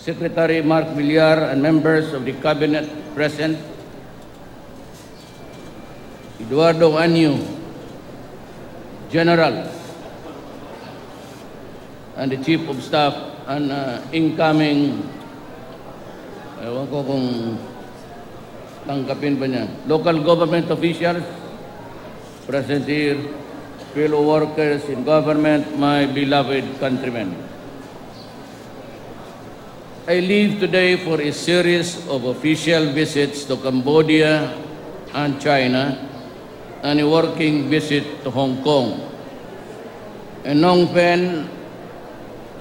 Secretary Mark Villar, and members of the Cabinet present, Eduardo Anyo, General, and the Chief of Staff, and incoming, ewan ko kung tangkapin ba niya, local government officials, present here, fellow workers in government, my beloved countrymen. I leave today for a series of official visits to Cambodia and China and a working visit to Hong Kong. In Phnom Penh,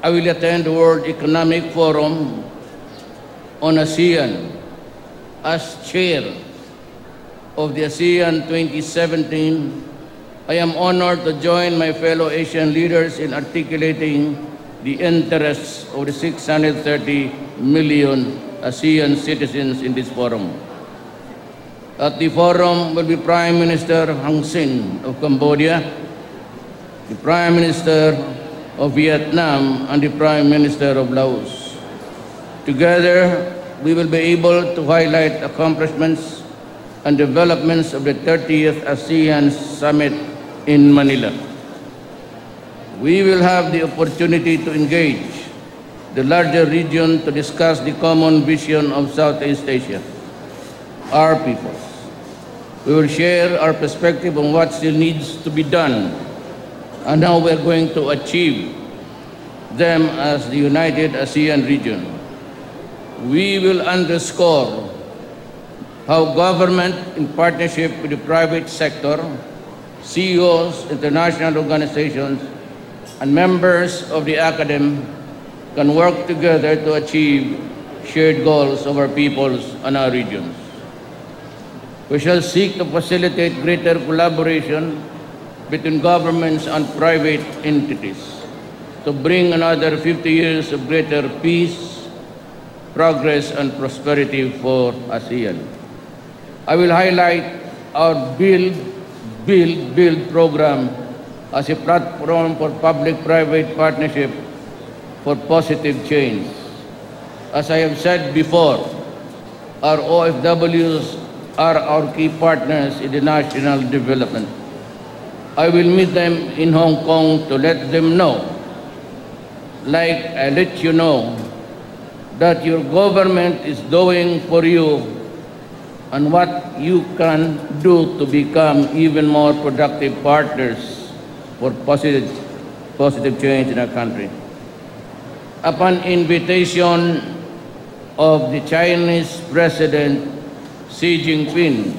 I will attend the World Economic Forum on ASEAN as chair of the ASEAN 2017. I am honored to join my fellow Asian leaders in articulating the interests of the 630 million ASEAN citizens in this forum. At the forum will be Prime Minister Hun Sen of Cambodia, the Prime Minister of Vietnam, and the Prime Minister of Laos. Together, we will be able to highlight accomplishments and developments of the 30th ASEAN Summit in Manila. We will have the opportunity to engage the larger region to discuss the common vision of Southeast Asia, our peoples. We will share our perspective on what still needs to be done and how we're going to achieve them as the united ASEAN region. We will underscore how government, in partnership with the private sector, CEOs, international organizations, and members of the academy can work together to achieve shared goals of our peoples and our regions. We shall seek to facilitate greater collaboration between governments and private entities to bring another 50 years of greater peace, progress, and prosperity for ASEAN. I will highlight our Build program as a platform for public-private partnership for positive change. As I have said before, our OFWs are our key partners in the national development. I will meet them in Hong Kong to let them know, like I let you know, that your government is doing for you and what you can do to become even more productive partners for positive change in our country. Upon invitation of the Chinese President Xi Jinping,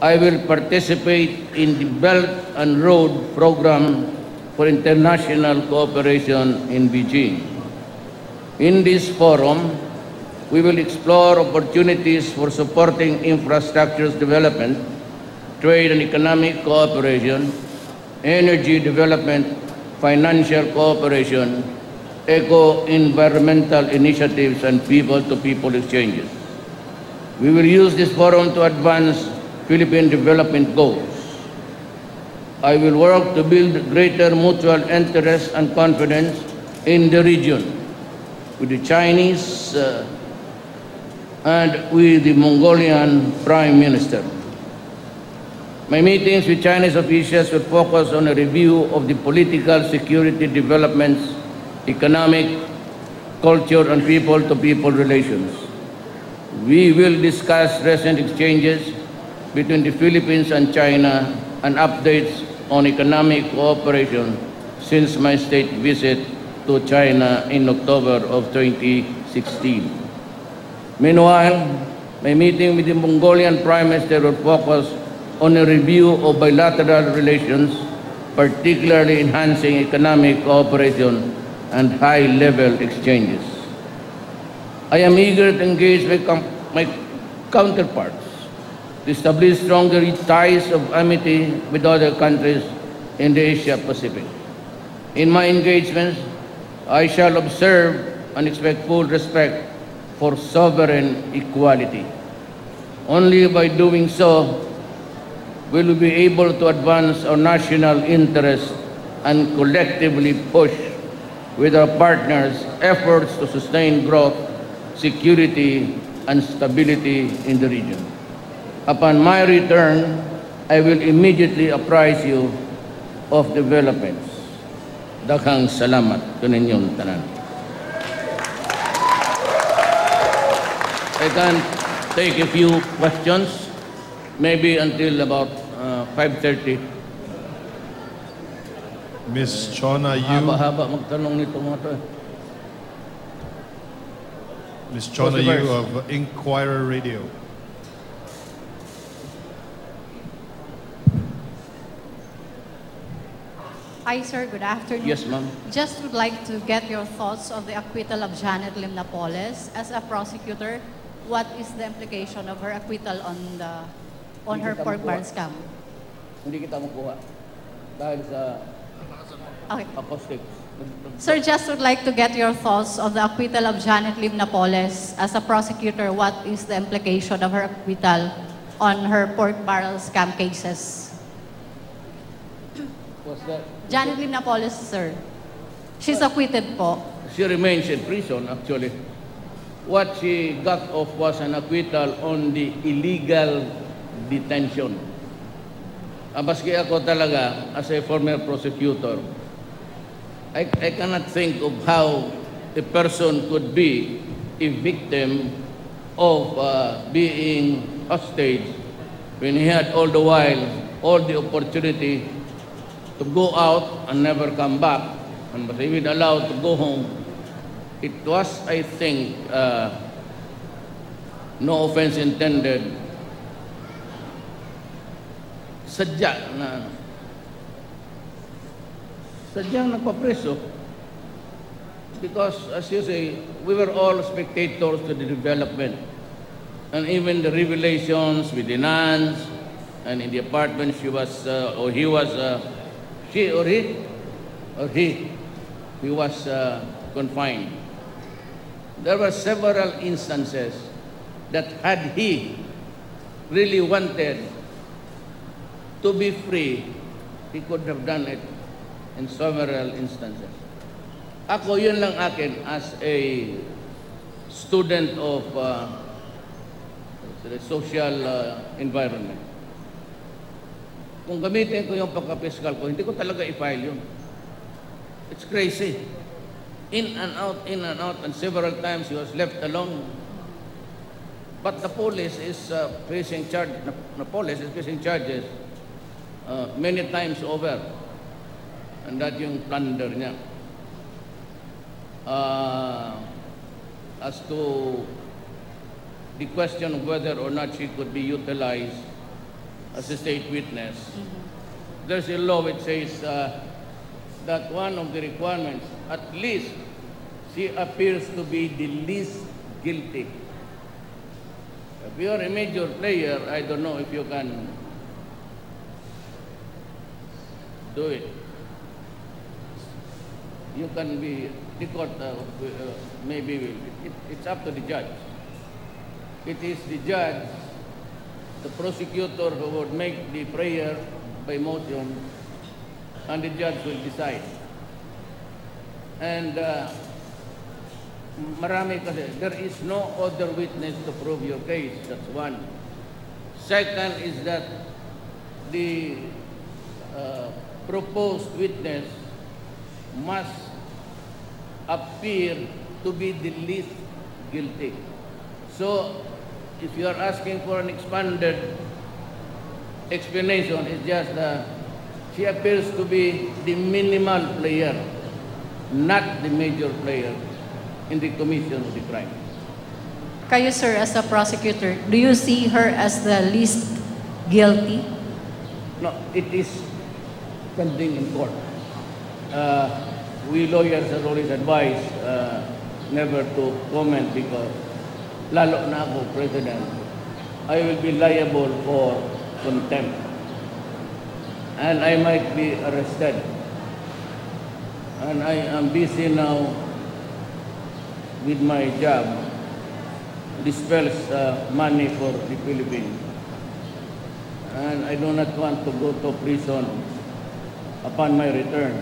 I will participate in the Belt and Road Program for International Cooperation in Beijing. In this forum, we will explore opportunities for supporting infrastructure development, trade and economic cooperation, energy development, financial cooperation, eco-environmental initiatives, and people-to-people exchanges. We will use this forum to advance Philippine development goals. I will work to build greater mutual interest and confidence in the region with the Chinese and with the Mongolian Prime Minister. My meetings with Chinese officials will focus on a review of the political, security developments, economic, culture, and people-to-people relations. We will discuss recent exchanges between the Philippines and China and updates on economic cooperation since my state visit to China in October of 2016. Meanwhile, my meeting with the Mongolian Prime Minister will focus on a review of bilateral relations, particularly enhancing economic cooperation and high-level exchanges. I am eager to engage my counterparts to establish stronger ties of amity with other countries in the Asia-Pacific. In my engagements, I shall observe and expect full respect for sovereign equality. Only by doing so will we be able to advance our national interests and collectively push with our partners' efforts to sustain growth, security, and stability in the region. Upon my return, I will immediately apprise you of developments. Daghang salamat kaninyong tanan. I can take a few questions, maybe until about 5:30. Ms. Chona Yu. Haba-haba magtanong nito mga to. Ms. Chona Yu of Inquirer Radio. Hi, sir. Good afternoon. Yes, ma'am. Just would like to get your thoughts on the acquittal of Janet Lim Napoles. As a prosecutor, what is the implication of her acquittal on her pork barn scam? Hindi kita makuha dahil sa Okay. acoustics. Sir, just would like to get your thoughts on the acquittal of Janet Lim Napoles. As a prosecutor, what is the implication of her acquittal on her pork barrel scam cases? Was that Janet Lim Napoles, sir. She's acquitted po. she remains in prison actually. What she got off was an acquittal on the illegal detention. Maski ako talaga, as a former prosecutor, I cannot think of how a person could be a victim of being hostage when he had all the while all the opportunity to go out and never come back, and was even allowed to go home. It was, I think, no offense intended, sadyang nagpapreso, because as you say, we were all spectators to the development, and even the revelations with the nuns, and in the apartment she was, or he was, he was confined. There were several instances that had he really wanted to be free, he could have done it in several instances. Ako, yun lang akin as a student of the social environment. Kung gamitin ko yung pagka-fiscal ko, hindi ko talaga i-file yun. It's crazy. In and out, and several times he was left alone. But the police is facing charges many times over. And that yung plunder niya. As to the question of whether or not she could be utilized as a state witness, there's a law which says that one of the requirements, at least she appears to be the least guilty. If you are a major player, I don't know if you can do it. You can be, the court maybe, it's up to the judge. It is the judge, the prosecutor who would make the prayer by motion, and the judge will decide. And marami kasi, there is no other witness to prove your case. That's one. Second is that the proposed witness must appear to be the least guilty. So, if you are asking for an expanded explanation, it's just she appears to be the minimal player, not the major player in the commission of the crime. Kayo, sir, as a prosecutor, do you see her as the least guilty? No, it is pending in court. We lawyers are always advised never to comment because lalo na ako, President, I will be liable for contempt. And I might be arrested. And I am busy now with my job, disperse money for the Philippines. And I do not want to go to prison upon my return.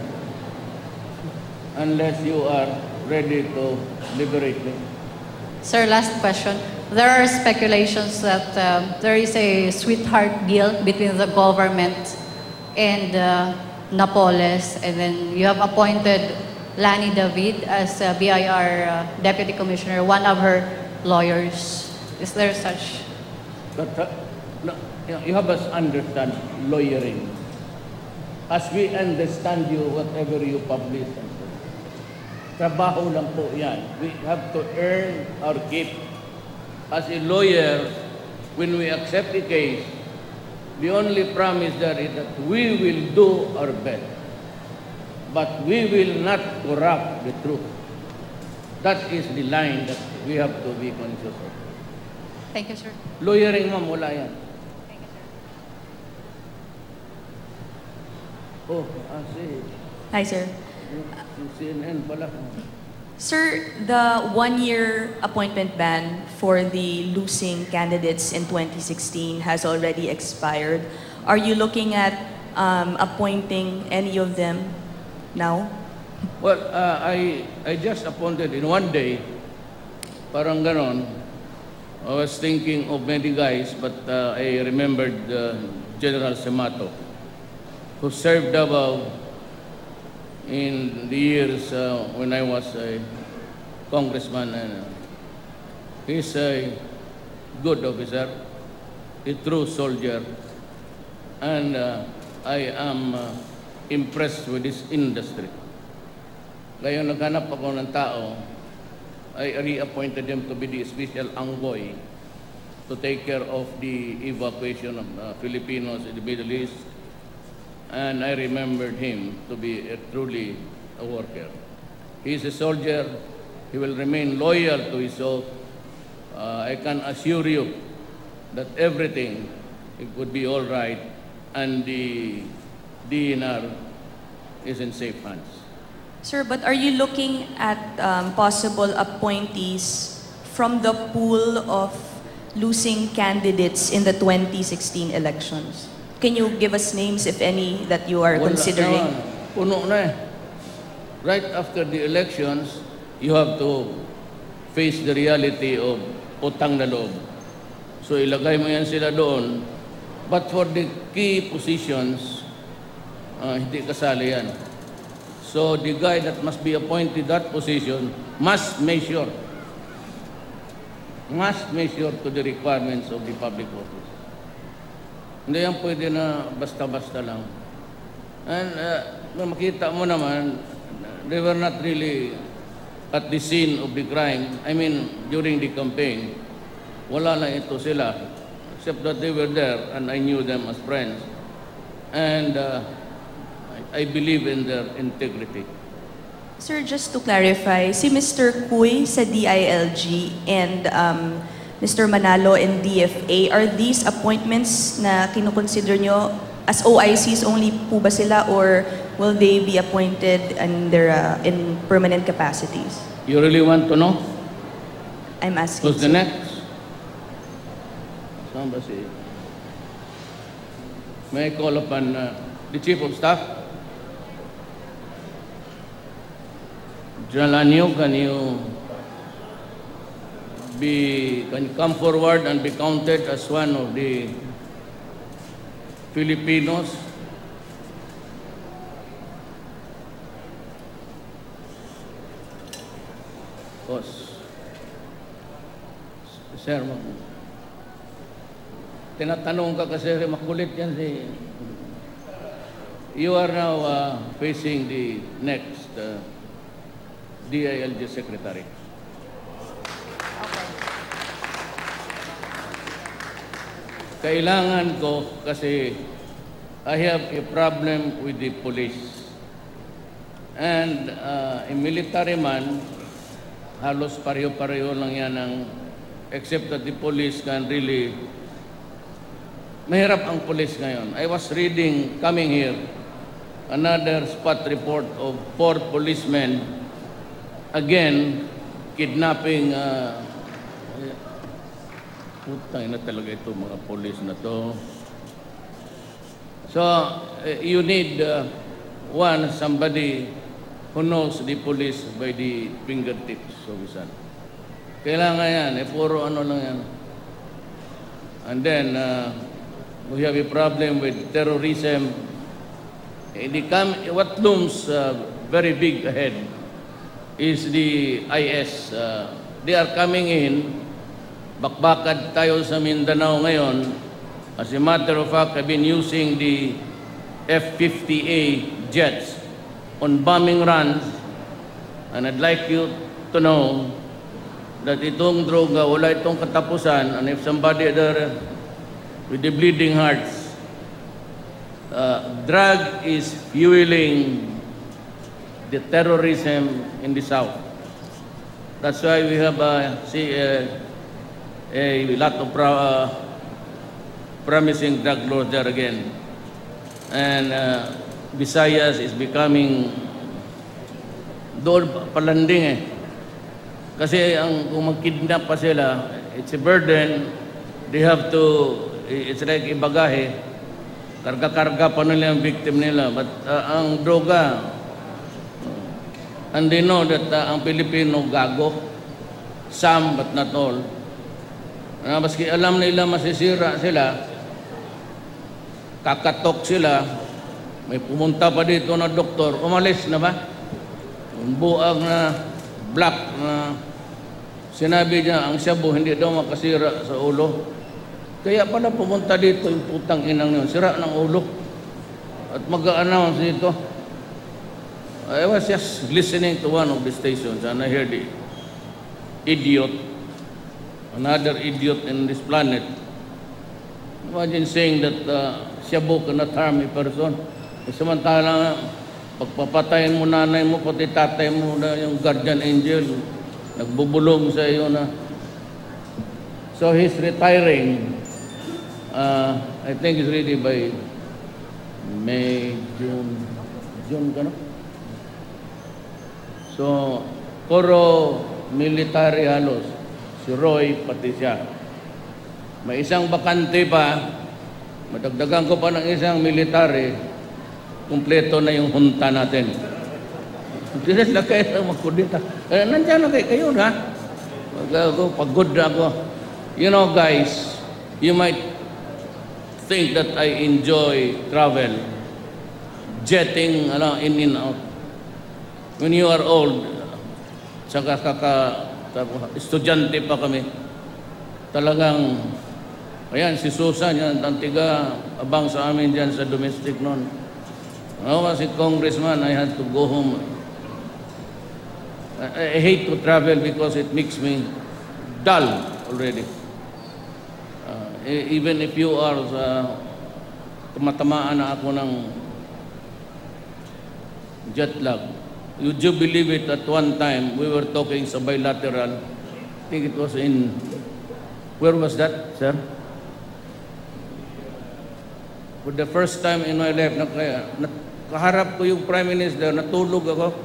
unless you are ready to liberate me. Sir, last question. There are speculations that there is a sweetheart deal between the government and Napoles, and then you have appointed Lani David as BIR Deputy Commissioner, one of her lawyers. Is there such? But no, you have us understand lawyering. As we understand you, whatever you publish, trabaho lang po yan. We have to earn our keep. As a lawyer, when we accept a case, the only promise there is that we will do our best. But we will not corrupt the truth. That is the line that we have to be conscious of. Thank you, sir. Lawyering, ma'am, wala yan. Thank you, sir. Oh, si Hi, sir. CNN pala. Sir, the one-year appointment ban for the losing candidates in 2016 has already expired. Are you looking at appointing any of them now? Well, I just appointed in one day, parang ganon. I was thinking of many guys, but I remembered General Semato, who served above in the years when I was a congressman. And he's a good officer, a true soldier, and I am impressed with this industry. Kaya naghanap ako ng tao, I reappointed him to be the special envoy to take care of the evacuation of Filipinos in the Middle East. And I remembered him to be truly a worker. He is a soldier. He will remain loyal to his oath. I can assure you that everything it would be all right, and the DNR is in safe hands. Sir, but are you looking at possible appointees from the pool of losing candidates in the 2016 elections? Can you give us names, if any, that you are considering? Puno na eh. Right after the elections, you have to face the reality of utang na loob. So ilagay mo yan sila doon. But for the key positions, hindi kasali yan. So the guy that must be appointed that position must measure to the requirements of the public office. Hindi yan pwede na basta-basta lang. And makita mo naman, they were not really at the scene of the crime. I mean, during the campaign, wala na ito sila. Except that they were there and I knew them as friends. And I believe in their integrity. Sir, just to clarify, si Mr. Cuy sa DILG and Mr. Manalo in DFA, are these appointments na kinukonsider nyo as OICs only po ba sila, or will they be appointed in permanent capacities? You really want to know? I'm asking. Who's the next? Saan ba si? May I call upon the Chief of Staff? General Anyo, can you come forward and be counted as one of the Filipinos Sir, tinatanong ka kasi makulit yan si... You are now facing the next DILG Secretary. Kailangan ko kasi I have a problem with the police. And a military man, halos pareho-pareho lang yan ng, except that the police can really, mahirap ang police ngayon. I was reading, coming here, another spot report of 4 policemen, again, kidnapping, putang ina talaga ito, mga police na to. So, you need somebody who knows the police by the fingertips of his hand. Kailangan yan, puro ano lang yan. And then, we have a problem with terrorism. What looms very big ahead is the IS. They are coming in. Bakbakad tayo sa Mindanao ngayon. As a matter of fact, I've been using the F-50A jets on bombing runs, and I'd like you to know that itong droga, wala itong katapusan, and if somebody there with the bleeding hearts, drug is fueling the terrorism in the South. That's why we have a lot of promising drug lords there again. And Visayas is becoming doon palanding Kasi kung mag-kidnap pa sila, it's a burden. They have to, it's like ibagahe. Karga-karga pa nila ang victim nila. But ang droga, and they know that ang Pilipino gago. Some, but not all. Maski alam nila masisira sila, kakatok sila, may pumunta pa dito na doktor, umalis na ba? Buang na black na sinabi niya, ang Shabu hindi daw makasira sa ulo. Kaya pala pumunta dito yung putang inang yun, sira ng ulo. At mag-a-announce dito. I was just listening to one of the stations and I heard the idiot, another idiot in this planet. Imagine saying that Shabu cannot harm a person. Samantala, pagpapatayin mo nanay mo, pati tatay mo na yung guardian angel, nagbubulong sa iyo na. So he's retiring. I think it's really by May, June ka no? So, puro military halos. Si Roy, pati siya. May isang bakante pa, madagdagan ko pa ng isang military, kumpleto na yung hunta natin. Hindi na kayo magkudita. Nandiyan na kayo na. Pagod na ako. You know guys, you might think that I enjoy travel, jetting in and out. When you are old, saka estudyante pa kami, talagang, ayan, si Susan, yan, ang tiga abang sa amin dyan sa domestic noon. Ako kasi congressman, I had to go home. I hate to travel because it makes me dull already. Even if you are tumatamaan na ako ng jet lag. Would you believe it, at one time we were talking sa bilateral, I think it was in, where was that, sir? For the first time in my life, kaharap ko yung Prime Minister, natulog ako.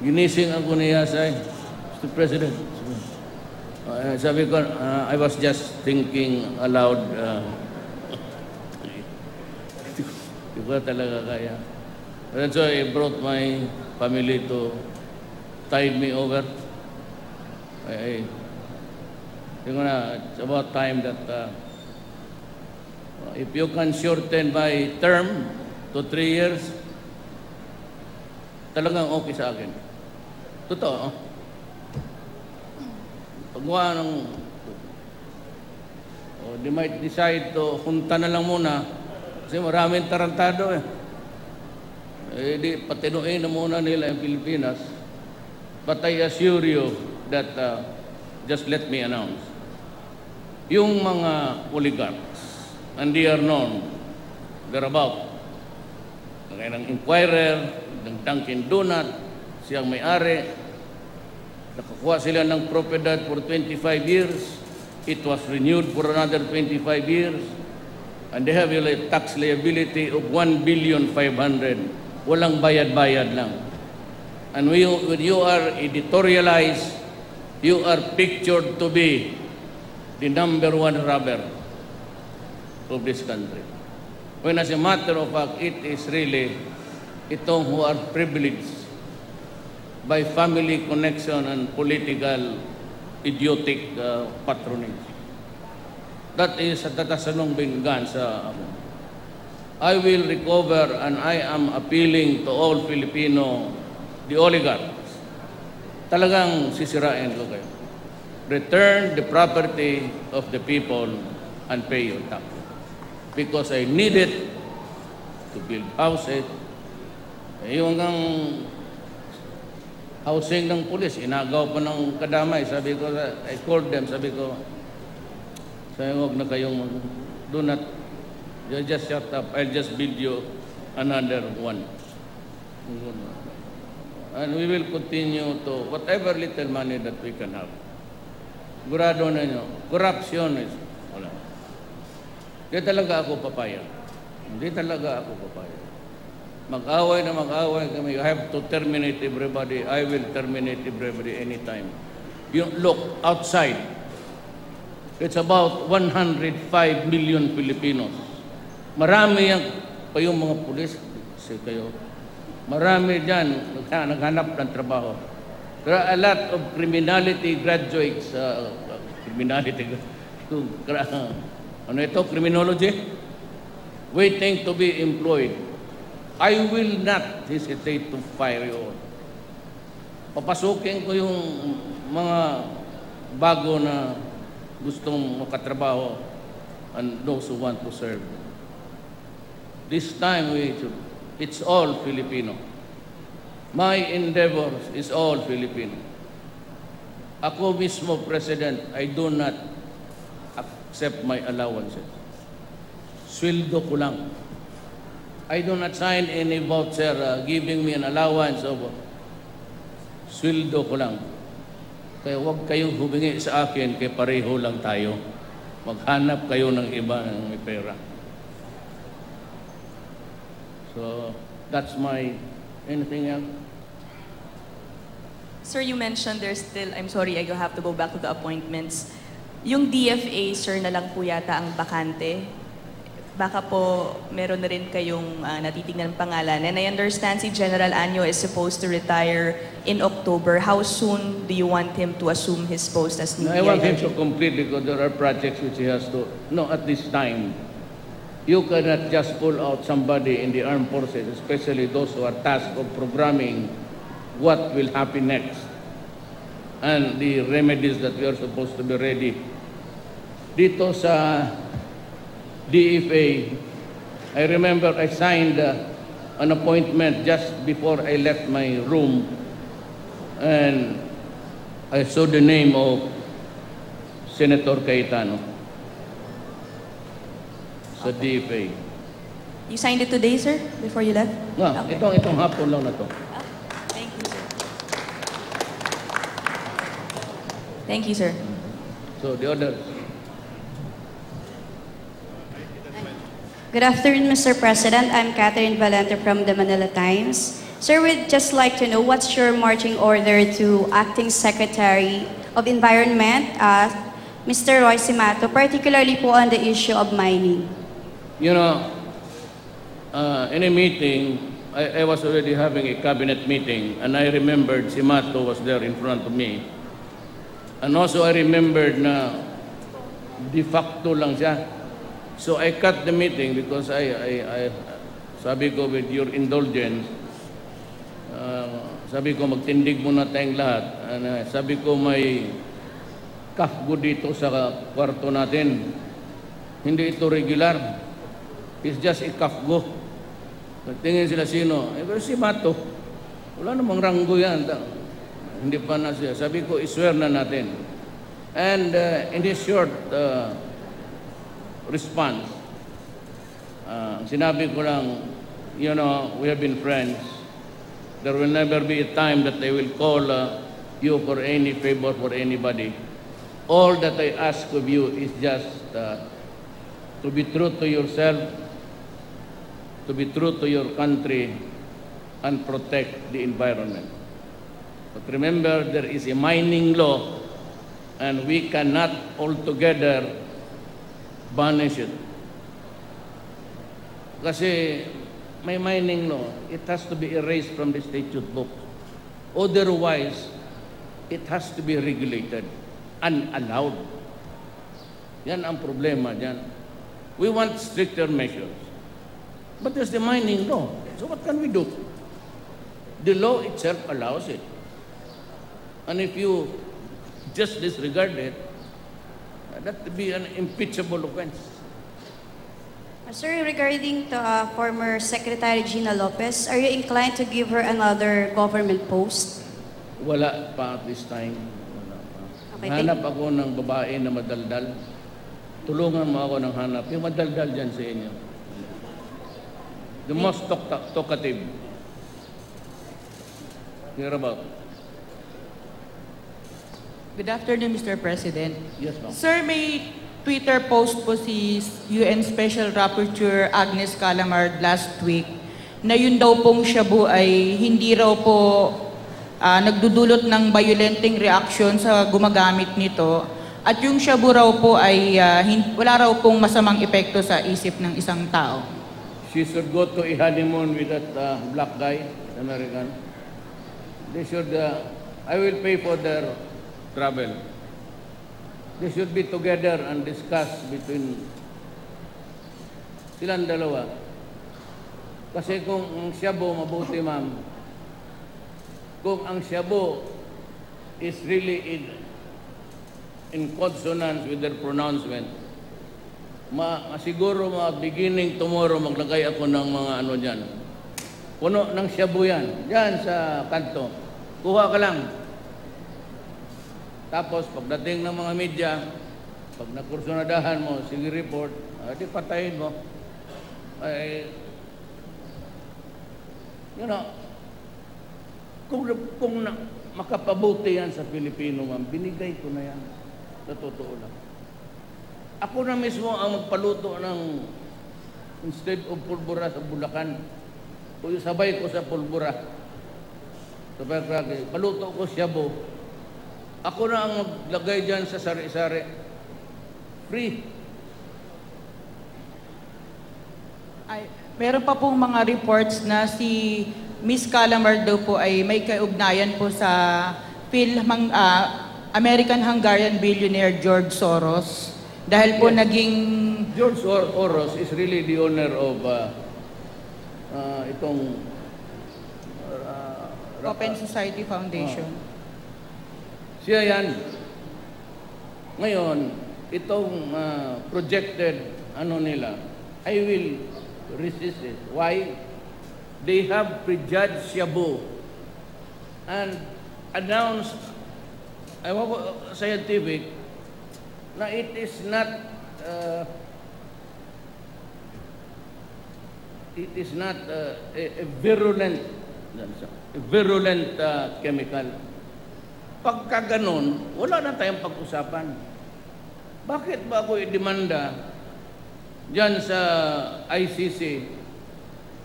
Ginising ako niya sa Mr. President. Sabi ko, I was just thinking aloud. Hindi ko talaga kaya. And so I brought my family to tide me over. It's about time that if you can shorten my term to 3 years, talagang okay sa akin. Totoo. Pagwa ng they might decide to hunta na lang muna kasi maraming tarantado di patinuin na muna nila ang Pilipinas. But I assure you that just let me announce, yung mga oligarchs, and they are known, they're about kaya ng Inquirer, ng Dunkin Donut, siyang may-ari, nakakuha sila ng propiedad for 25 years, it was renewed for another 25 years, and they have a tax liability of 1,500,000,000. Walang bayad-bayad lang. And when you are editorialized, you are pictured to be the #1 robber of this country. When as a matter of fact, it is really itong who are privileged by family connection and political idiotic patronage. That is tatasanong binggan sa I will recover, and I am appealing to all Filipino, the oligarchs. Talagang sisirain ko kayo. Return the property of the people and pay your tax. Because I need it to build houses. Yung ang housing ng pulis, inagaw pa ng kadamay. Sabi ko, I called them, sabi ko, huwag na kayong, do not, you just shut up, I'll just build you another one. And we will continue to, whatever little money that we can have. Sigurado na nyo, corruption is, wala. Hindi talaga ako papayag. Hindi talaga ako papayag. Mag-away na mag-away kami. You have to terminate everybody. I will terminate everybody anytime. You look outside. It's about 105 million Filipinos. Marami yan pa yung mga pulis. Kasi kayo. Marami dyan naghanap ng trabaho. There are a lot of criminality graduates. Ano ito? Criminology? Waiting to be employed. I will not hesitate to fire you all. Papasukin ko yung mga bago na gustong makatrabaho and those who want to serve. This time it's all Filipino. My endeavors is all Filipino. Ako mismo, President, I do not accept my allowances. Sweldo ko lang. I do not sign any voucher giving me an allowance of sweldo ko lang. Kaya huwag kayong humingi sa akin, kaya pareho lang tayo. Maghanap kayo ng iba ng may pera. So, that's my, anything else? Sir, you mentioned there's still, I'm sorry, I have to go back to the appointments. Yung DFA, sir, na lang po yata ang bakante. Baka po meron na rin kayong natitignan ng pangalan. And I understand si General Anyo is supposed to retire in October. How soon do you want him to assume his post as new I want him to complete because there are projects which he has to, no, at this time. You cannot just pull out somebody in the armed forces, especially those who are tasked of programming what will happen next and the remedies that we are supposed to be ready. Dito sa DFA, I remember I signed an appointment just before I left my room and I saw the name of Senator Cayetano sa DFA. You signed it today, sir, before you left? No, Okay. itong hapon lang na to. Thank you, sir. Thank you, sir. So the others. Good afternoon, Mr. President. I'm Catherine Valente from the Manila Times. Sir, we'd just like to know what's your marching order to Acting Secretary of Environment, Mr. Roy Simato, particularly po on the issue of mining. You know, in a meeting, I was already having a cabinet meeting, and I remembered Simato was there in front of me. And also I remembered na de facto lang siya. So I cut the meeting because I sabi ko with your indulgence, sabi ko magtindig muna tayong lahat. And, sabi ko may kafgo dito sa kwarto natin. Hindi ito regular. It's just a kafgo. Tingin sila sino? Pero si Mato, wala namang ranggo yan. Hindi pa na siya. Sabi ko, iswear na natin. And in this short response, sinabi ko lang, you know, we have been friends. There will never be a time that I will call you for any favor for anybody. All that I ask of you is just to be true to yourself, to be true to your country, and protect the environment. But remember, there is a mining law, and we cannot altogether banish it. Kasi may mining law, it has to be erased from the statute book. Otherwise, it has to be regulated and allowed. Yan ang problema dyan. We want stricter measures. But there's the mining law. So what can we do? The law itself allows it. And if you just disregard it, that would be an impeachable offense. Sir, regarding to former Secretary Gina Lopez, are you inclined to give her another government post? Wala pa at this time. Wala pa. Okay, Hanap ako ng babae na madaldal. Tulungan mo ako ng hanap. Yung madaldal dyan sa inyo. The most talkative. Hear about. Good afternoon, Mr. President. Yes, ma'am. Sir, may Twitter post po si UN Special Rapporteur Agnes Callamard last week na yun daw pong shabu ay hindi raw po nagdudulot ng violenteng reaction sa gumagamit nito at yung shabu raw po ay wala raw pong masamang epekto sa isip ng isang tao. She should go to a honeymoon with that black guy, American. They should, I will pay for their travel. They should be together and discuss between silang dalawa. Kasi kung ang shabu mabuti, ma'am, kung ang shabu is really in consonance with their pronouncement, siguro beginning tomorrow maglagay ako ng mga ano dyan. Puno ng shabu yan. Dyan sa kanto. Kuha ka lang. Tapos pagdating ng mga media, pag nakursunadahan mo, sige report, di patayin mo. Ay, you know, kung makapabuti yan sa Pilipino, ma'am, binigay ko na yan. Sa totoo lang. Ako na mismo ang magpaluto ng instead of pulbura sa Bulacan. O yung sabay ko sa pulbura. Sabay krake, paluto ko shabu. Ako na ang maglagay dyan sa sari-sari. Free. Ay, meron pa pong mga reports na si Miss Callamard daw po ay may kaugnayan po sa American-Hungarian billionaire George Soros. Dahil po naging... George Soros is really the owner of itong... Open Society Foundation. Siya yan. Ngayon, itong projected nila, I will resist it. Why? They have prejudged shabu and announced, scientific, na it is not a virulent chemical. Pagka ganun, wala na tayong pag-usapan. Bakit ba ako i-demanda dyan sa ICC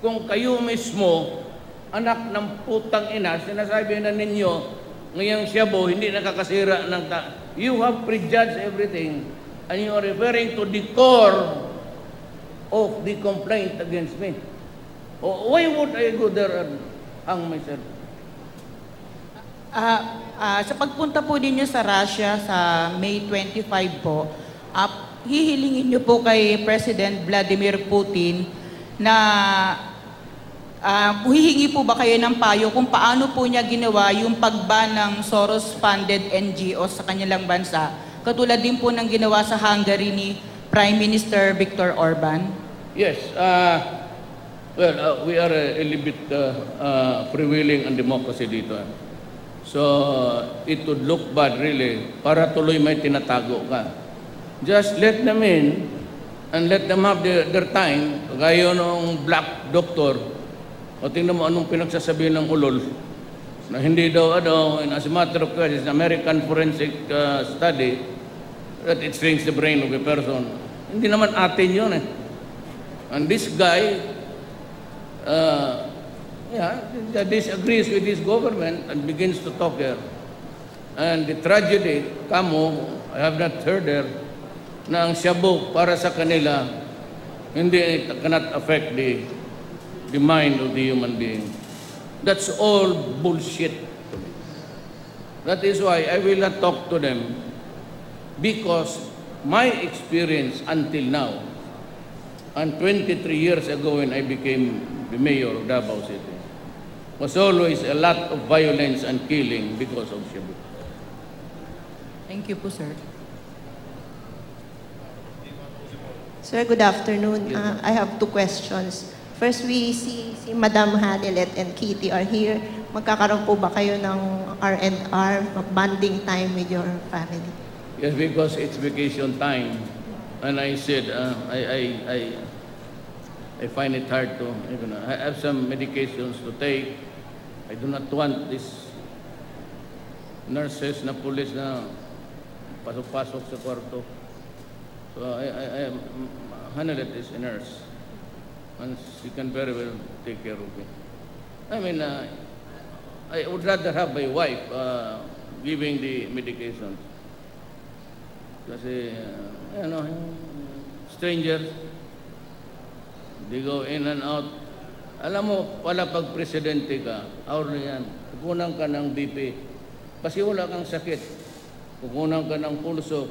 kung kayo mismo, anak ng putang ina, sinasabi na ninyo, ngayong shabu, hindi nakakasira ng you have prejudged everything and you are referring to the core of the complaint against me. Why would I go there and hang myself? Sa pagpunta po ninyo sa Russia sa May 25 po, hihilingin niyo po kay President Vladimir Putin na hihingi po ba kayo ng payo kung paano po niya ginawa yung pagban ng Soros-funded NGOs sa kanilang bansa, katulad din po ng ginawa sa Hungary ni Prime Minister Viktor Orban? Yes. We are a little bit freewheeling on democracy dito. So, it would look bad really para tuloy may tinatago ka. Just let them in and let them have their time. Gaya nung black doctor, o tingnan mo anong pinagsasabi ng ulol na hindi daw and as a matter of fact, it's an American forensic study that it shrinks the brain of a person. Hindi naman atin yun eh. And this guy disagrees with his government and begins to talk here. And the tragedy, I have not heard there, na ang shabu para sa kanila, hindi cannot affect the mind of the human being. That's all bullshit. That is why I will not talk to them, because my experience until now, and 23 years ago when I became the mayor of Davao City, was always a lot of violence and killing because of Cebu. Thank you po, sir. Sir, good afternoon. I have two questions. First, we see si Madam Hanilet and Kitty are here. Magkakaroon po ba kayo ng R&R, bonding time with your family? Yes, because it's vacation time, and I said I find it hard to. I have some medications to take. I do not want these nurses na police na pasok-pasok sa kwarto. So Hanilet is a nurse, and she can very well take care of me. I mean, I would rather have my wife giving the medications. Kasi, strangers, they go in and out. Alam mo, pala pag presidente ka, na yan, kukunan ka ng BP, kasi wala kang sakit. Kukunan ka ng pulso,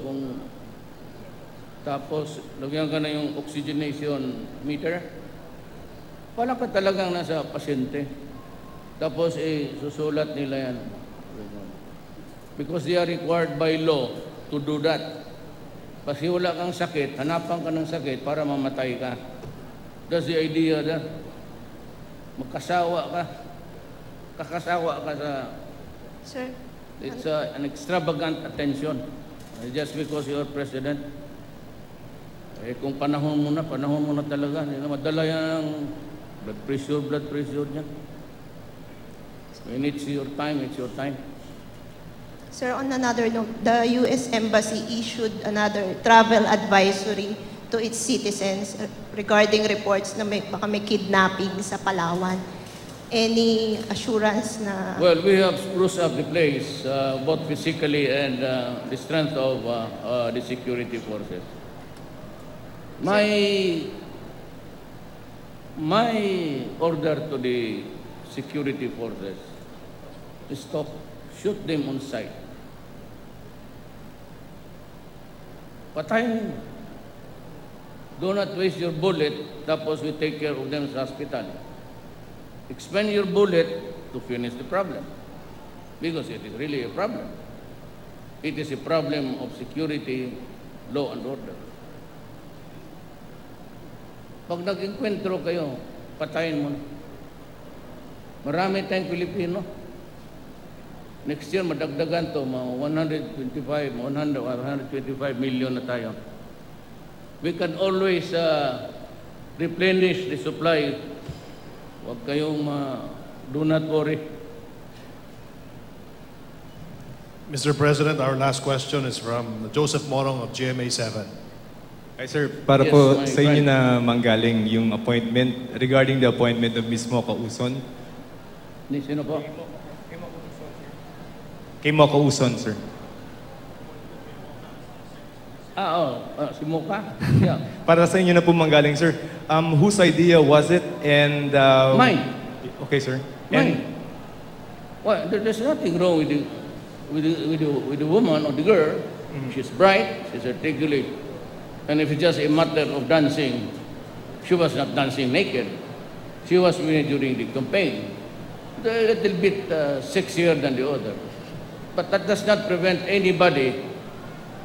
tapos lagyan ka na yung oxygenation meter, wala ka talagang nasa pasyente. Tapos susulat nila yan. Because they are required by law to do that. Kasi wala kang sakit, hanapan ka ng sakit para mamatay ka. That's the idea there. Magkasawa ka. Kakasawa ka sa... Sir? It's an extravagant attention. Just because you are president. Kung panahon mo na talaga. Madala yan ang blood pressure niya. When it's your time, it's your time. Sir, on another note, the U.S. Embassy issued another travel advisory to its citizens regarding reports na baka may kidnapping sa Palawan. Any assurance na... Well, we have spruced up the place, both physically and the strength of the security forces. My order to the security forces is to shoot them on sight. Patayin. Do not waste your bullet, tapos we take care of them sa hospital. Expend your bullet to finish the problem. Because it is really a problem. It is a problem of security, law and order. Pag nag-enkwentro kayo, patayin mo. Marami tayong Pilipino. Next year, madagdagan to, mga 125 million na tayo. We can always replenish the supply. Huwag kayong do not worry. Mr. President, our last question is from Joseph Morong of GMA7. Hi sir, para Yes, po my sa inyo friend. na manggaling yung appointment, regarding the appointment of Ms. Mocha Uson. Ni sino po? Kay Mocha Uson, sir. Si Mocha? Yeah. Para sa inyo na po manggaling, sir. Whose idea was it? And Mine. Okay, sir. Mine. Well, there's nothing wrong with the woman or the girl. She's bright, she's articulate. And if it's just a matter of dancing, she was not dancing naked. She was during the campaign. A little bit sexier than the other. But that does not prevent anybody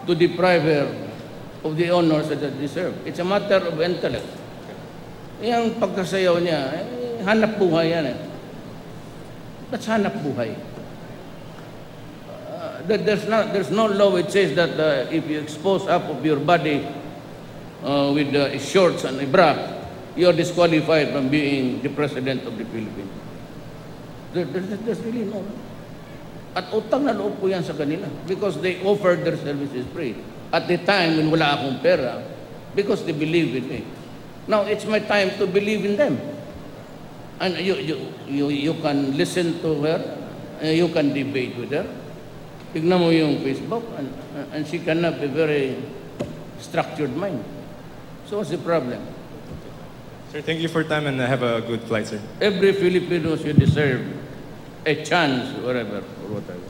to deprive her of the honors that they deserve. It's a matter of intellect. Yung pagkasayaw niya, hanap buhay yan eh. That's hanap buhay. There's no law which says that if you expose half of your body with shorts and a bra, you are disqualified from being the president of the Philippines. There's really no. At utang na loob po yan sa kanila because they offered their services free. At the time when wala akong pera, because they believe in me. Now it's my time to believe in them. And you can listen to her, you can debate with her. Tignan mo yung Facebook, and she can have a very structured mind. So what's the problem? Sir, thank you for your time and have a good flight, sir. Every Filipino should deserve a chance wherever or whatever.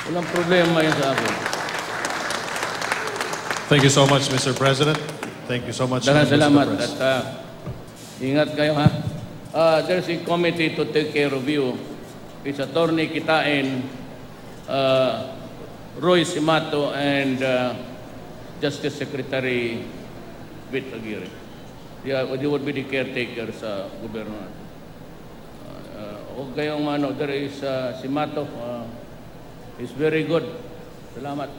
Walang problema yan sa akin. Thank you so much, Mr. President. Thank you so much. Daghang members of the salamat press. at ingat kayo ha. There's a committee to take care of you. It's Attorney Kitain, Roy Simato, and Justice Secretary Vic Aguirre. They would be the caretaker sa gobyerno. Huwag kayong there is Simato. He's very good. Salamat.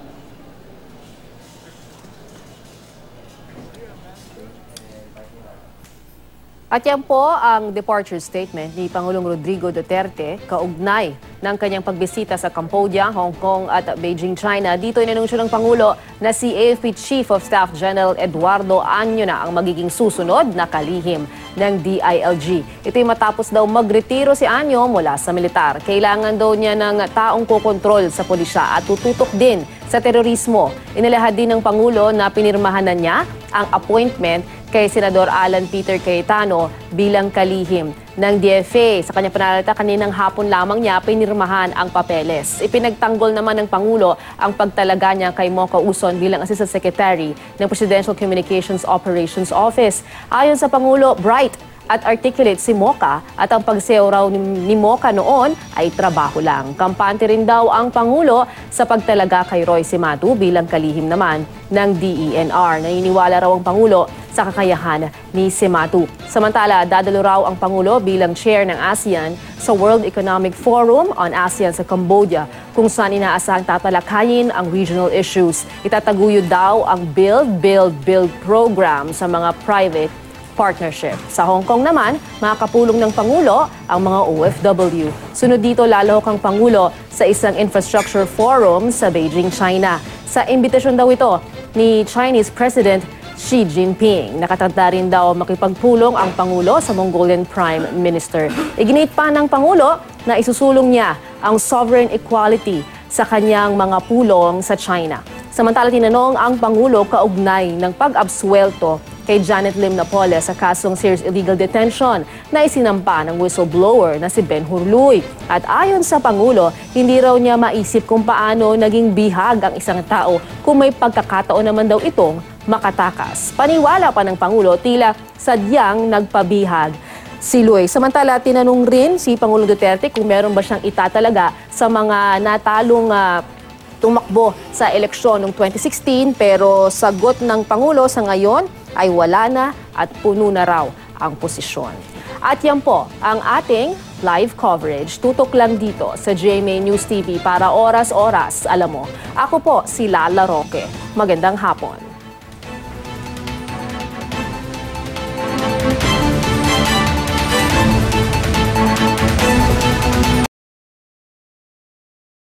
At yan po ang departure statement ni Pangulong Rodrigo Duterte kaugnay ng kanyang pagbisita sa Cambodia, Hong Kong at Beijing, China. Dito inanunsyo ng Pangulo na si AFP Chief of Staff General Eduardo Año na ang magiging susunod na kalihim ng DILG. Ito'y matapos daw magretiro si Año mula sa militar. Kailangan daw niya ng taong kokontrol sa pulisya at tututok din sa terorismo. Inilahad din ng Pangulo na pinirmahan na niya ang appointment kay Senador Alan Peter Cayetano bilang kalihim ng DFA. Sa kanyang panalita, kaninang hapon lamang niya pinirmahan ang papeles. Ipinagtanggol naman ng Pangulo ang pagtalaga niya kay Mocha Uson bilang Assistant Secretary ng Presidential Communications Operations Office. Ayon sa Pangulo, bright at articulate si Mocha at ang pagsayaw raw ni Mocha noon ay trabaho lang. Kampante rin daw ang Pangulo sa pagtalaga kay Roy Simato bilang kalihim naman ng DENR. Naniniwala raw ang Pangulo sa kakayahan ni Simato. Samantala, dadalo raw ang Pangulo bilang chair ng ASEAN sa World Economic Forum on ASEAN sa Cambodia, kung saan inaasahang tatalakayin ang regional issues. Itataguyod daw ang Build program sa mga private partnership. Sa Hong Kong naman, makakapulong ng Pangulo ang mga OFW. Sunod dito, lalahok ang Pangulo sa isang infrastructure forum sa Beijing, China. Sa imbitasyon daw ito ni Chinese President Xi Jinping. Nakatanda rin daw makipagpulong ang Pangulo sa Mongolian Prime Minister. Iginit pa ng Pangulo na isusulong niya ang sovereign equality sa kanyang mga pulong sa China. Samantala, tinanong ang Pangulo kaugnay ng pag-absuelto kay Janet Lim Napoles sa kasong serious illegal detention na isinampa ng whistleblower na si Ben Hurluy. At ayon sa Pangulo, hindi raw niya maisip kung paano naging bihag ang isang tao kung may pagkakataon naman daw itong makatakas. Paniwala pa ng Pangulo, tila sadyang nagpabihag si Luy. Samantala, tinanong rin si Pangulong Duterte kung meron ba siyang itatalaga sa mga natalong tumakbo sa eleksyon noong 2016, pero sagot ng Pangulo sa ngayon ay wala na at puno na raw ang posisyon. At yan po ang ating live coverage. Tutok lang dito sa GMA News TV para oras-oras. Alam mo, ako po si Lala Roque. Magandang hapon.